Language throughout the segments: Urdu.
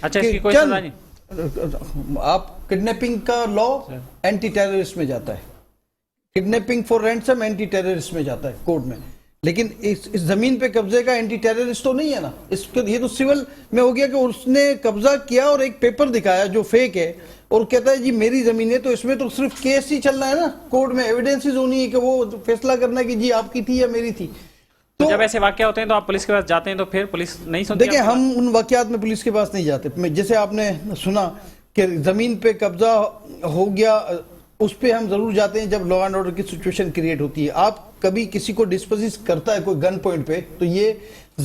اچھا اس کی کوئی سزا نہیں؟ آپ کڈنیپنگ کا لا اینٹی ٹیررسٹ میں جاتا ہے، kidnapping for ransom anti terrorist میں جاتا ہے کورٹ میں، لیکن اس زمین پہ قبضے کا اینٹی ٹیررسٹ تو نہیں ہے نا. یہ تو سول میں ہو گیا کہ اس نے قبضہ کیا اور ایک پیپر دکھایا جو فیک ہے اور کہتا ہے جی میری زمین ہے، تو اس میں تو صرف کیس ہی چلنا ہے نا، کورٹ میں ایویڈنسز ہونی ہے کہ وہ فیصلہ کرنا ہے کہ جی آپ کی تھی یا میری تھی. تو جب ایسے واقعہ ہوتے ہیں تو آپ پولیس کے پاس جاتے ہیں تو پھر پولیس نہیں سنتی؟ دیکھیں ہم ان واقعات میں پولیس کے پاس نہیں جاتے. جیسے آپ نے سنا کہ زمین پہ قبضہ ہو گیا، اس پہ ہم ضرور جاتے ہیں جب لا اینڈ آرڈر کی سچویشن کریٹ ہوتی ہے. آپ کبھی کسی کو ڈسپوزس کرتا ہے کوئی گن پوائنٹ پہ تو یہ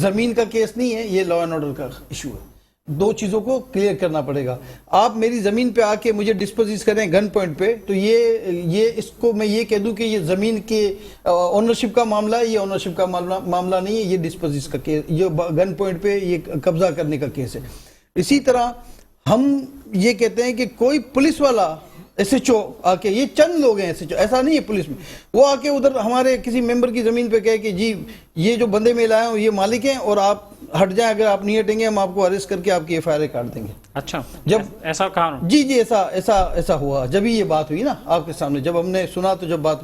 زمین کا کیس نہیں ہے، یہ لا اینڈ آرڈر کا ایشو ہے. دو چیزوں کو کلیئر کرنا پڑے گا. آپ میری زمین پہ آ کے مجھے ڈسپوزس کریں گن پوائنٹ پہ تو یہ اس کو میں یہ کہہ دوں کہ یہ زمین کے اونرشپ کا معاملہ ہے، یہ اونرشپ کا معاملہ نہیں ہے، یہ ڈسپوزس کا کیس، یہ گن پوائنٹ پہ یہ قبضہ کرنے کا کیس ہے. اسی طرح ہم یہ کہتے ہیں کہ کوئی پولیس والا ایس ایچ او آ کے، یہ چند لوگ ہیں ایس ایچ او، ایسا نہیں ہے پولیس میں، وہ آ کے ادھر ہمارے کسی ممبر کی زمین پہ کہے کہ جی یہ جو بندے میں لائے ہوں یہ مالک ہیں اور آپ ہٹ جائیں، اگر آپ نہیں ہٹیں گے ہم آپ کو اریسٹ کر کے آپ کی ایف آئی آر کاٹ دیں گے. اچھا جب ایسا کہا؟ جی ایسا ہوا جب ہی یہ بات ہوئی نا آپ کے سامنے، جب ہم نے سنا تو جب بات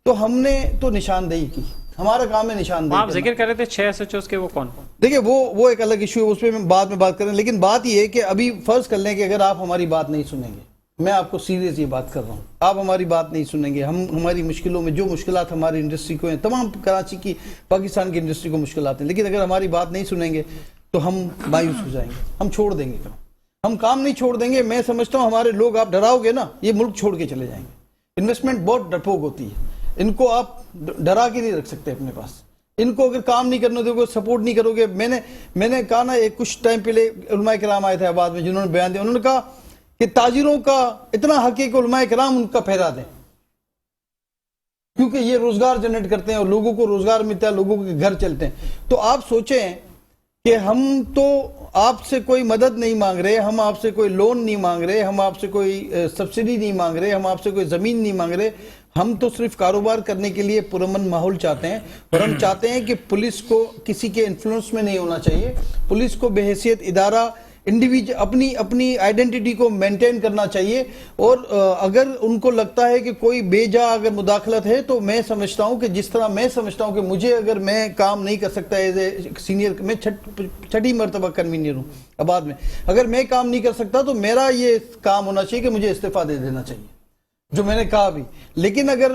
تو ہم نے تو نشاندہی کی، ہمارا کام ہے نشاندہی. آپ ذکر کر رہے تھے 6 ایس ایچ اوز کے، وہ کون؟ دیکھیں وہ ایک الگ ایشو ہے، اس پہ بعد میں بات کریں. لیکن بات یہ ہے کہ ابھی فرض کر لیں کہ اگر آپ ہماری بات نہیں سنیں گے، میں آپ کو سیریس یہ بات کر رہا ہوں، آپ ہماری بات نہیں سنیں گے، ہماری مشکلوں میں جو مشکلات ہماری انڈسٹری کو ہیں، تمام کراچی کی پاکستان کی انڈسٹری کو مشکلات ہیں، لیکن اگر ہماری بات نہیں سنیں گے تو ہم مایوس ہو جائیں گے، ہم چھوڑ دیں گے ہم کام نہیں چھوڑ دیں گے. میں سمجھتا ہوں ہمارے لوگ، آپ ڈراؤ گے نا یہ ملک چھوڑ کے چلے جائیں گے. انویسٹمنٹ بہت ڈرپوک ہوتی ہے، ان کو آپ ڈرا کے نہیں رکھ سکتے اپنے پاس. ان کو اگر کام نہیں کرنے دو گے، سپورٹ نہیں کرو گے. میں نے کہا نا کچھ ٹائم پہلے علماء کرام آئے تھے آباد میں، جنہوں نے بیان دیا، انہوں نے کہا کہ تاجروں کا اتنا حق ہے کہ علماء کرام ان کا پھیرا دیں، کیونکہ یہ روزگار جنریٹ کرتے ہیں اور لوگوں کو روزگار ملتا ہے، لوگوں کے گھر چلتے ہیں. تو آپ سوچیں کہ ہم تو آپ سے کوئی مدد نہیں مانگ رہے، ہم آپ سے کوئی لون نہیں مانگ رہے، ہم آپ سے کوئی سبسڈی نہیں مانگ رہے، ہم آپ سے کوئی زمین نہیں مانگ رہے. ہم تو صرف کاروبار کرنے کے لیے پرامن ماحول چاہتے ہیں، اور ہم چاہتے ہیں کہ پولیس کو کسی کے انفلوئنس میں نہیں ہونا چاہیے. پولیس کو بحیثیت ادارہ اپنی آئیڈینٹی کو مینٹین کرنا چاہیے. اور اگر ان کو لگتا ہے کہ کوئی بے جا اگر مداخلت ہے تو میں سمجھتا ہوں کہ جس طرح میں سمجھتا ہوں کہ مجھے اگر میں کام نہیں کر سکتا ایز اے سینئر، میں چھٹی مرتبہ کنوینئر ہوں آباد میں، اگر میں کام نہیں کر سکتا تو میرا یہ کام ہونا چاہیے کہ مجھے استعفیٰ دے دینا چاہیے، جو میں نے کہا بھی. لیکن اگر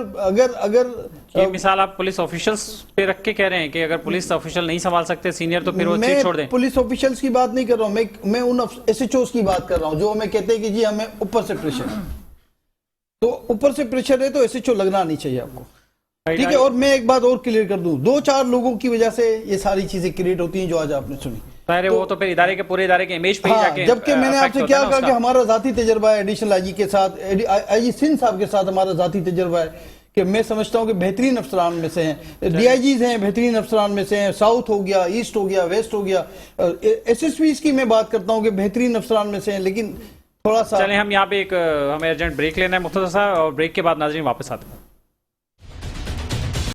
یہ مثال آپ پولیس آفیشلز پہ رکھ کے کہہ رہے ہیں کہ اگر پولیس آفیشل نہیں سنبھال سکتے سینئر تو پھر وہ چیز چھوڑ دیں؟ میں پولیس آفیشلز کی بات نہیں کر رہا ہوں، میں ان ایس ایچ اوز کی بات کر رہا ہوں جو ہمیں کہتے ہیں کہ جی ہمیں اوپر سے پریشر ہے. تو اوپر سے پریشر ہے تو ایس ایچ او لگنا نہیں چاہیے آپ کو، ٹھیک ہے. اور میں ایک بات اور کلیئر کر دوں، 2-4 لوگوں کی وجہ سے یہ ساری چیزیں کریٹ ہوتی ہیں جو آج آپ نے سنی. وہ تو پھر ادارے کے پورے ادارے کے امیج پہ ہی جا کے، جبکہ میں نے آپ سے کیا کہا کہ ہمارا ذاتی تجربہ ہے ایڈیشنل آئی جی کے ساتھ، آئی جی سندھ صاحب کے ساتھ ہمارا ذاتی تجربہ ہے کہ میں سمجھتا ہوں کہ بہترین افسران میں سے ہیں، ڈی آئی جیز ہیں بہترین افسران میں سے ہیں، ساؤتھ ہو گیا، ایسٹ ہو گیا، ویسٹ ہو گیا، ایس ایس پیز کی میں بات کرتا ہوں کہ بہترین افسران میں سے ہیں. لیکن تھوڑا سا چلیں ہم یہاں پہ ہمیں ارجنٹ بریک لینا ہے مختصر سا، اور بریک کے بعد ناظرین واپس آتے ہیں.